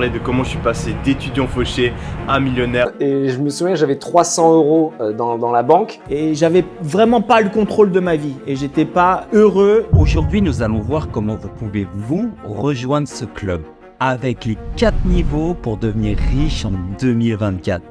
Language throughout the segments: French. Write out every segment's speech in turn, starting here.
De comment je suis passé d'étudiant fauché à millionnaire. Et je me souviens, j'avais 300 euros dans la banque. Et j'avais vraiment pas le contrôle de ma vie. Et j'étais pas heureux. Aujourd'hui, nous allons voir comment vous pouvez rejoindre ce club avec les 4 niveaux pour devenir riche en 2024.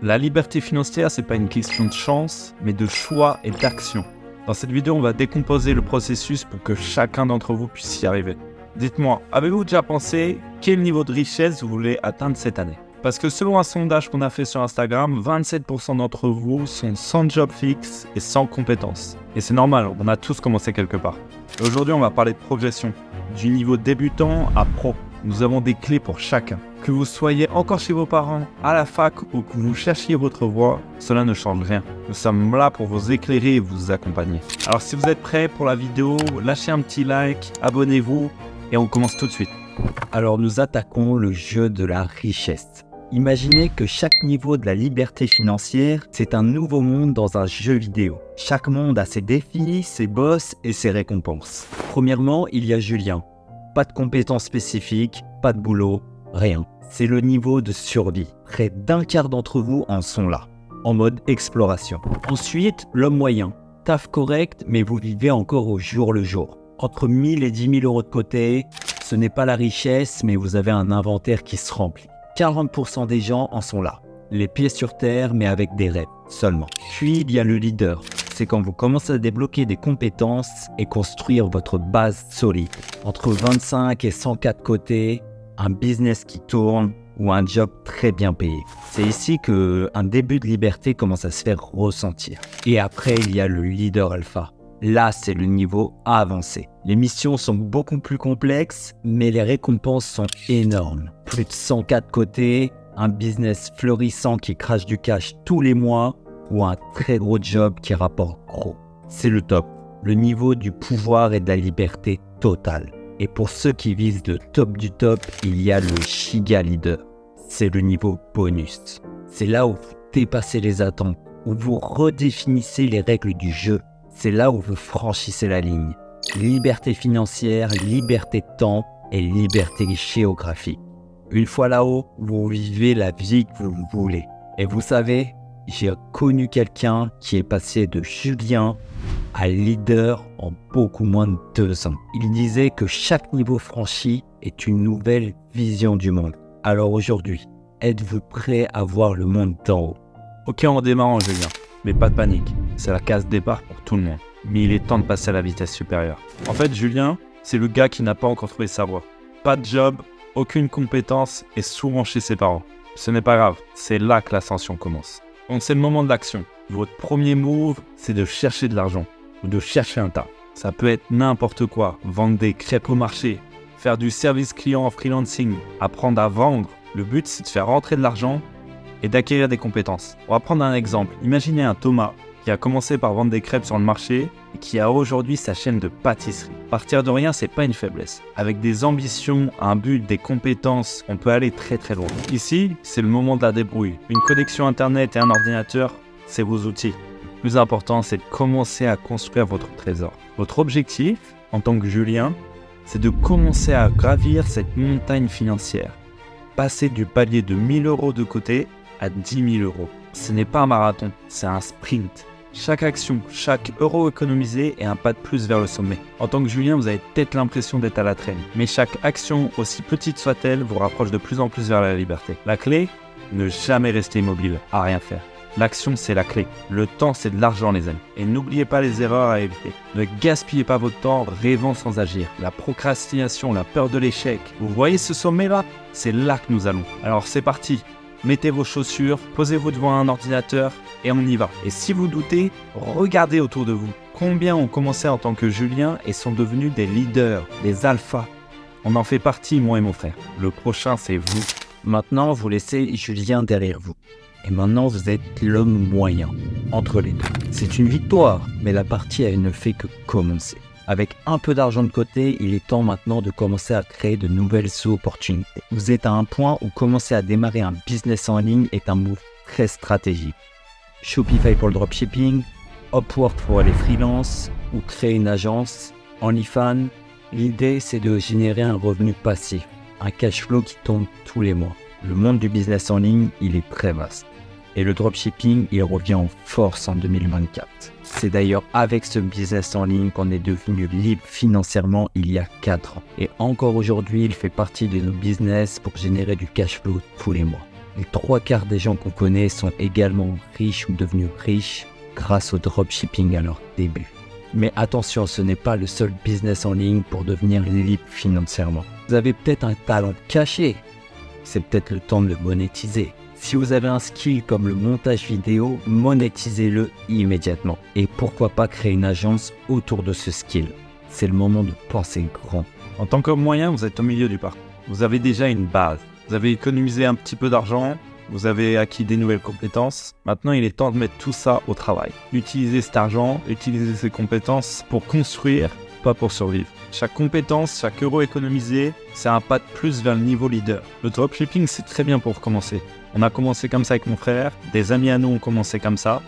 La liberté financière, c'est pas une question de chance, mais de choix et d'action. Dans cette vidéo, on va décomposer le processus pour que chacun d'entre vous puisse y arriver. Dites-moi, avez-vous déjà pensé quel niveau de richesse vous voulez atteindre cette année? Parce que selon un sondage qu'on a fait sur Instagram, 27% d'entre vous sont sans job fixe et sans compétences. Et c'est normal, on a tous commencé quelque part. Et aujourd'hui, on va parler de progression, du niveau débutant à pro. Nous avons des clés pour chacun. Que vous soyez encore chez vos parents, à la fac ou que vous cherchiez votre voie, cela ne change rien. Nous sommes là pour vous éclairer et vous accompagner. Alors si vous êtes prêts pour la vidéo, lâchez un petit like, abonnez-vous. Et on commence tout de suite. Alors nous attaquons le jeu de la richesse. Imaginez que chaque niveau de la liberté financière, c'est un nouveau monde dans un jeu vidéo. Chaque monde a ses défis, ses boss et ses récompenses. Premièrement, il y a Julien. Pas de compétences spécifiques, pas de boulot, rien. C'est le niveau de survie. Près d'un quart d'entre vous en sont là, en mode exploration. Ensuite, l'homme moyen. Taf correct, mais vous vivez encore au jour le jour. Entre 1000 et 10 000 euros de côté, ce n'est pas la richesse, mais vous avez un inventaire qui se remplit. 40% des gens en sont là. Les pieds sur terre, mais avec des rêves seulement. Puis il y a le leader. C'est quand vous commencez à débloquer des compétences et construire votre base solide. Entre 25 et 104 côtés, un business qui tourne ou un job très bien payé. C'est ici qu'un début de liberté commence à se faire ressentir. Et après, il y a le leader alpha. Là, c'est le niveau avancé. Les missions sont beaucoup plus complexes, mais les récompenses sont énormes. Plus de 104 côtés, un business florissant qui crache du cash tous les mois ou un très gros job qui rapporte gros. C'est le top, le niveau du pouvoir et de la liberté totale. Et pour ceux qui visent le top du top, il y a le Giga Leader. C'est le niveau bonus. C'est là où vous dépassez les attentes, où vous redéfinissez les règles du jeu. C'est là où vous franchissez la ligne. Liberté financière, liberté de temps et liberté géographique. Une fois là-haut, vous vivez la vie que vous voulez. Et vous savez, j'ai connu quelqu'un qui est passé de Julien à leader en beaucoup moins de 2 ans. Il disait que chaque niveau franchi est une nouvelle vision du monde. Alors aujourd'hui, êtes-vous prêt à voir le monde d'en haut? Ok, on démarre en Julien. Mais pas de panique, c'est la case départ pour tout le monde. Mais il est temps de passer à la vitesse supérieure. En fait, Julien, c'est le gars qui n'a pas encore trouvé sa voie. Pas de job, aucune compétence et souvent chez ses parents. Ce n'est pas grave, c'est là que l'ascension commence. Donc c'est le moment de l'action. Votre premier move, c'est de chercher de l'argent ou de chercher un tas. Ça peut être n'importe quoi, vendre des crêpes au marché, faire du service client en freelancing, apprendre à vendre. Le but, c'est de faire rentrer de l'argent et d'acquérir des compétences. On va prendre un exemple. Imaginez un Thomas qui a commencé par vendre des crêpes sur le marché et qui a aujourd'hui sa chaîne de pâtisserie. Partir de rien, c'est pas une faiblesse. Avec des ambitions, un but, des compétences, on peut aller très très loin. Ici, c'est le moment de la débrouille. Une connexion internet et un ordinateur, c'est vos outils. Le plus important, c'est de commencer à construire votre trésor. Votre objectif, en tant que Julien, c'est de commencer à gravir cette montagne financière. Passer du palier de 1000 euros de côté à 10 000 euros. Ce n'est pas un marathon, c'est un sprint. Chaque action, chaque euro économisé est un pas de plus vers le sommet. En tant que Julien, vous avez peut-être l'impression d'être à la traîne, mais chaque action, aussi petite soit-elle, vous rapproche de plus en plus vers la liberté. La clé, ne jamais rester immobile, à rien faire. L'action, c'est la clé. Le temps, c'est de l'argent, les amis. Et n'oubliez pas les erreurs à éviter. Ne gaspillez pas votre temps rêvant sans agir. La procrastination, la peur de l'échec. Vous voyez ce sommet-là? C'est là que nous allons. Alors c'est parti. Mettez vos chaussures, posez-vous devant un ordinateur et on y va. Et si vous doutez, regardez autour de vous. Combien ont commencé en tant que Julien et sont devenus des leaders, des alphas? On en fait partie, moi et mon frère. Le prochain, c'est vous. Maintenant, vous laissez Julien derrière vous. Et maintenant, vous êtes l'homme moyen, entre les deux. C'est une victoire, mais la partie elle ne fait que commencer. Avec un peu d'argent de côté, il est temps maintenant de commencer à créer de nouvelles opportunités. Vous êtes à un point où commencer à démarrer un business en ligne est un move très stratégique. Shopify pour le dropshipping, Upwork pour les freelances ou créer une agence, OnlyFans. L'idée, c'est de générer un revenu passif. un cash flow qui tombe tous les mois. Le monde du business en ligne, il est très vaste. Et le dropshipping, il revient en force en 2024. C'est d'ailleurs avec ce business en ligne qu'on est devenu libre financièrement il y a 4 ans. Et encore aujourd'hui, il fait partie de nos business pour générer du cash flow tous les mois. Les 3/4 des gens qu'on connaît sont également riches ou devenus riches grâce au dropshipping à leur début. Mais attention, ce n'est pas le seul business en ligne pour devenir libre financièrement. Vous avez peut-être un talent caché. C'est peut-être le temps de le monétiser. Si vous avez un skill comme le montage vidéo, monétisez-le immédiatement. Et pourquoi pas créer une agence autour de ce skill. C'est le moment de penser grand. En tant qu'homme moyen, vous êtes au milieu du parcours. Vous avez déjà une base. Vous avez économisé un petit peu d'argent. Vous avez acquis des nouvelles compétences. Maintenant, il est temps de mettre tout ça au travail. Utilisez cet argent, utilisez ces compétences pour construire, pas pour survivre. Chaque compétence, chaque euro économisé, c'est un pas de plus vers le niveau leader. Le dropshipping, c'est très bien pour commencer. On a commencé comme ça avec mon frère, des amis à nous ont commencé comme ça.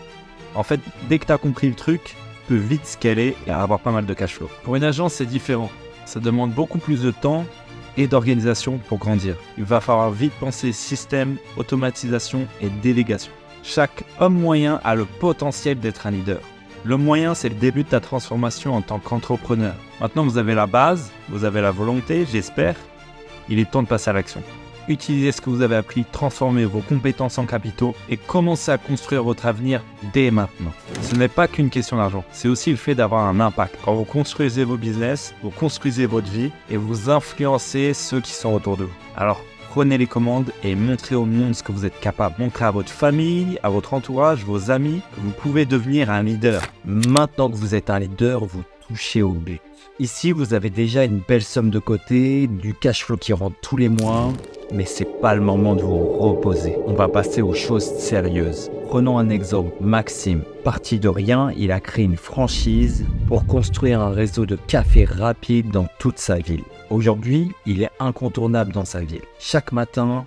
En fait, dès que tu as compris le truc, tu peux vite scaler et avoir pas mal de cash flow. Pour une agence, c'est différent. Ça demande beaucoup plus de temps et d'organisation pour grandir. Il va falloir vite penser système, automatisation et délégation. Chaque homme moyen a le potentiel d'être un leader. L'homme moyen, c'est le début de ta transformation en tant qu'entrepreneur. Maintenant, vous avez la base, vous avez la volonté, j'espère. Il est temps de passer à l'action. Utilisez ce que vous avez appris, transformez vos compétences en capitaux et commencez à construire votre avenir dès maintenant. Ce n'est pas qu'une question d'argent, c'est aussi le fait d'avoir un impact. Quand vous construisez vos business, vous construisez votre vie et vous influencez ceux qui sont autour de vous. Alors, prenez les commandes et montrez au monde ce que vous êtes capable. Montrez à votre famille, à votre entourage, vos amis, que vous pouvez devenir un leader. Maintenant que vous êtes un leader, vous touchez au but. Ici, vous avez déjà une belle somme de côté, du cash flow qui rentre tous les mois, mais c'est pas le moment de vous reposer. On va passer aux choses sérieuses. Prenons un exemple, Maxime. Parti de rien, il a créé une franchise pour construire un réseau de cafés rapides dans toute sa ville. Aujourd'hui, il est incontournable dans sa ville. Chaque matin,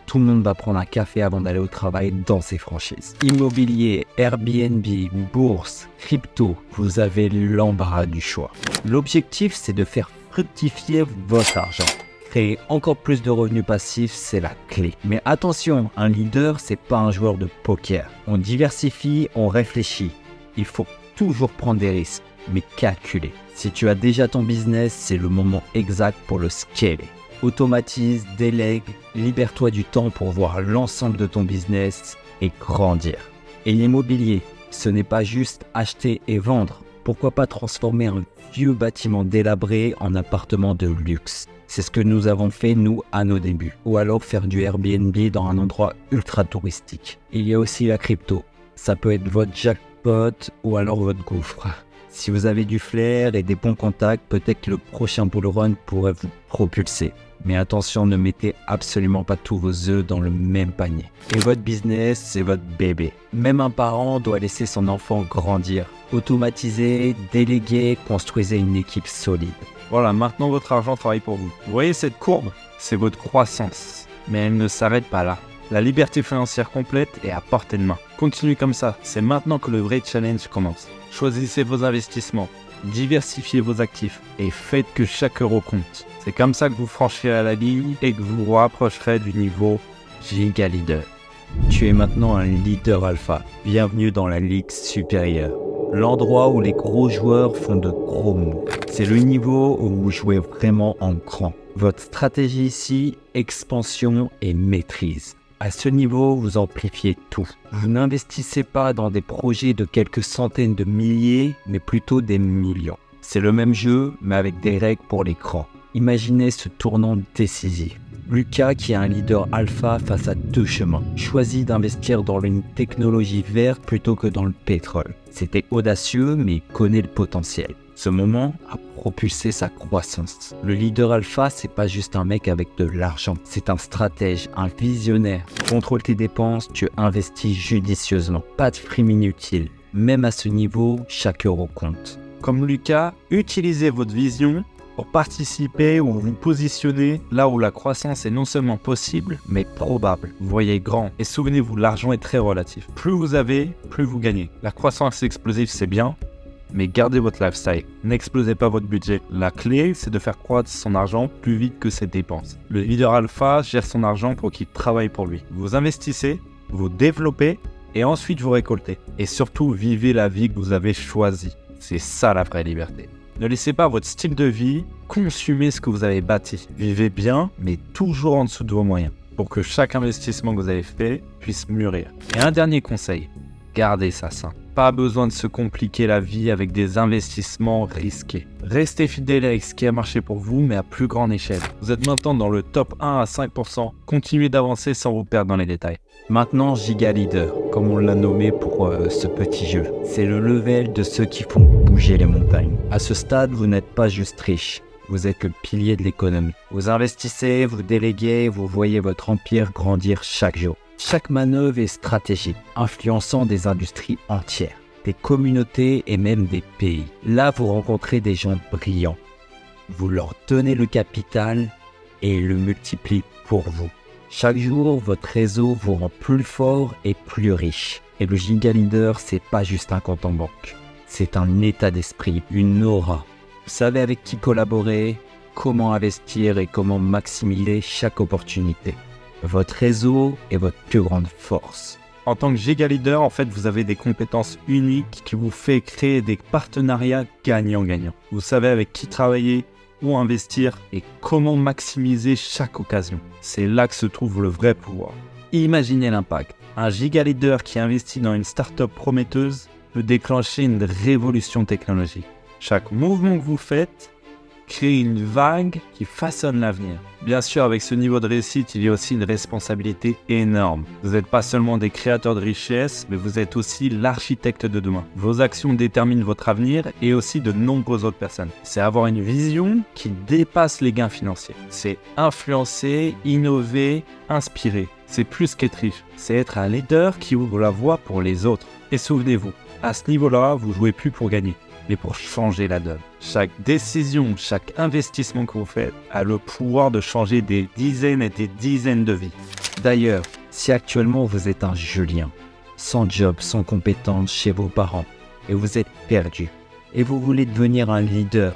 tout le monde va prendre un café avant d'aller au travail dans ses franchises. Immobilier, Airbnb, bourse, crypto, vous avez l'embarras du choix. L'objectif, c'est de faire fructifier votre argent. Créer encore plus de revenus passifs, c'est la clé. Mais attention, un leader, c'est pas un joueur de poker. On diversifie, on réfléchit. Il faut toujours prendre des risques, mais calculer. Si tu as déjà ton business, c'est le moment exact pour le scaler. Automatise, délègue, libère-toi du temps pour voir l'ensemble de ton business et grandir. Et l'immobilier, ce n'est pas juste acheter et vendre. Pourquoi pas transformer un vieux bâtiment délabré en appartement de luxe? C'est ce que nous avons fait, nous, à nos débuts. Ou alors faire du Airbnb dans un endroit ultra touristique. Il y a aussi la crypto. Ça peut être votre jackpot ou alors votre gouffre. Si vous avez du flair et des bons contacts, peut-être que le prochain bull run pourrait vous propulser. Mais attention, ne mettez absolument pas tous vos œufs dans le même panier. Et votre business, c'est votre bébé. Même un parent doit laisser son enfant grandir. Automatisez, déléguez, construisez une équipe solide. Voilà, maintenant votre argent travaille pour vous. Vous voyez cette courbe? C'est votre croissance. Mais elle ne s'arrête pas là. La liberté financière complète est à portée de main. Continuez comme ça, c'est maintenant que le vrai challenge commence. Choisissez vos investissements, diversifiez vos actifs et faites que chaque euro compte. C'est comme ça que vous franchirez la ligne et que vous vous rapprocherez du niveau giga leader. Tu es maintenant un leader alpha. Bienvenue dans la ligue supérieure. L'endroit où les gros joueurs font de gros moves. C'est le niveau où vous jouez vraiment en grand. Votre stratégie ici, expansion et maîtrise. À ce niveau, vous amplifiez tout. Vous n'investissez pas dans des projets de quelques centaines de milliers, mais plutôt des millions. C'est le même jeu, mais avec des règles pour les grands. Imaginez ce tournant décisif. Lucas, qui est un leader alpha face à deux chemins, choisit d'investir dans une technologie verte plutôt que dans le pétrole. C'était audacieux, mais il connaît le potentiel. Ce moment a propulsé sa croissance. Le leader alpha, c'est pas juste un mec avec de l'argent, c'est un stratège, un visionnaire. Contrôle tes dépenses, tu investis judicieusement. Pas de frime inutile. Même à ce niveau, chaque euro compte. Comme Lucas, utilisez votre vision pour participer ou vous positionner là où la croissance est non seulement possible, mais probable. Vous voyez grand. Et souvenez-vous, l'argent est très relatif. Plus vous avez, plus vous gagnez. La croissance explosive, c'est bien, mais gardez votre lifestyle. N'explosez pas votre budget. La clé, c'est de faire croître son argent plus vite que ses dépenses. Le leader alpha gère son argent pour qu'il travaille pour lui. Vous investissez, vous développez et ensuite vous récoltez. Et surtout, vivez la vie que vous avez choisie. C'est ça la vraie liberté. Ne laissez pas votre style de vie consumer ce que vous avez bâti. Vivez bien, mais toujours en dessous de vos moyens, pour que chaque investissement que vous avez fait puisse mûrir. Et un dernier conseil, gardez ça simple. Pas besoin de se compliquer la vie avec des investissements risqués. Restez fidèle avec ce qui a marché pour vous, mais à plus grande échelle. Vous êtes maintenant dans le top 1 à 5%. Continuez d'avancer sans vous perdre dans les détails. Maintenant, Giga Leader, comme on l'a nommé pour ce petit jeu. C'est le level de ceux qui font bouger les montagnes. À ce stade, vous n'êtes pas juste riche. Vous êtes le pilier de l'économie. Vous investissez, vous déléguez, vous voyez votre empire grandir chaque jour. Chaque manœuvre est stratégique, influençant des industries entières, des communautés et même des pays. Là, vous rencontrez des gens brillants. Vous leur donnez le capital et ils le multiplient pour vous. Chaque jour, votre réseau vous rend plus fort et plus riche. Et le Giga Leader, c'est pas juste un compte en banque. C'est un état d'esprit, une aura. Vous savez avec qui collaborer, comment investir et comment maximiser chaque opportunité. Votre réseau est votre plus grande force. En tant que Giga Leader, en fait, vous avez des compétences uniques qui vous fait créer des partenariats gagnant-gagnant. Vous savez avec qui travailler, où investir et comment maximiser chaque occasion. C'est là que se trouve le vrai pouvoir. Imaginez l'impact. Un Giga Leader qui investit dans une start-up prometteuse peut déclencher une révolution technologique. Chaque mouvement que vous faites crée une vague qui façonne l'avenir. Bien sûr, avec ce niveau de réussite, il y a aussi une responsabilité énorme. Vous n'êtes pas seulement des créateurs de richesse, mais vous êtes aussi l'architecte de demain. Vos actions déterminent votre avenir et aussi de nombreuses autres personnes. C'est avoir une vision qui dépasse les gains financiers. C'est influencer, innover, inspirer. C'est plus qu'être riche. C'est être un leader qui ouvre la voie pour les autres. Et souvenez-vous, à ce niveau-là, vous jouez plus pour gagner, mais pour changer la donne. Chaque décision, chaque investissement que vous faites a le pouvoir de changer des dizaines et des dizaines de vies. D'ailleurs, si actuellement vous êtes un Julien, sans job, sans compétences chez vos parents, et vous êtes perdu, et vous voulez devenir un leader,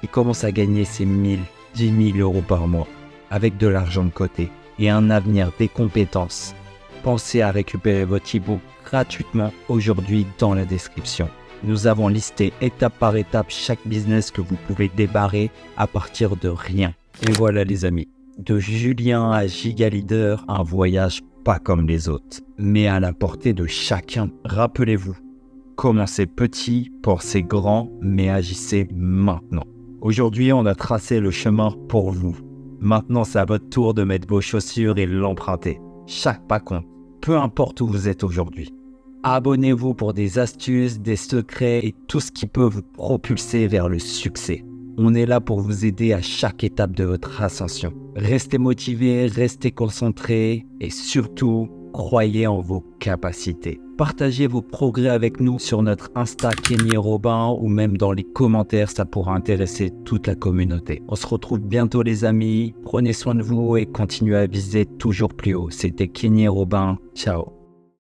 qui commence à gagner ses 1000, 10 000 euros par mois, avec de l'argent de côté, et un avenir, des compétences, pensez à récupérer votre e-book gratuitement aujourd'hui dans la description. Nous avons listé étape par étape chaque business que vous pouvez débarrer à partir de rien. Et voilà les amis, de Julien à Giga Leader, un voyage pas comme les autres, mais à la portée de chacun. Rappelez-vous, commencez petit, pensez grand, mais agissez maintenant. Aujourd'hui, on a tracé le chemin pour vous. Maintenant, c'est à votre tour de mettre vos chaussures et l'emprunter. Chaque pas compte, peu importe où vous êtes aujourd'hui. Abonnez-vous pour des astuces, des secrets et tout ce qui peut vous propulser vers le succès. On est là pour vous aider à chaque étape de votre ascension. Restez motivés, restez concentrés et surtout, croyez en vos capacités. Partagez vos progrès avec nous sur notre Insta Kenny Robin ou même dans les commentaires, ça pourra intéresser toute la communauté. On se retrouve bientôt les amis, prenez soin de vous et continuez à viser toujours plus haut. C'était Kenny Robin, ciao.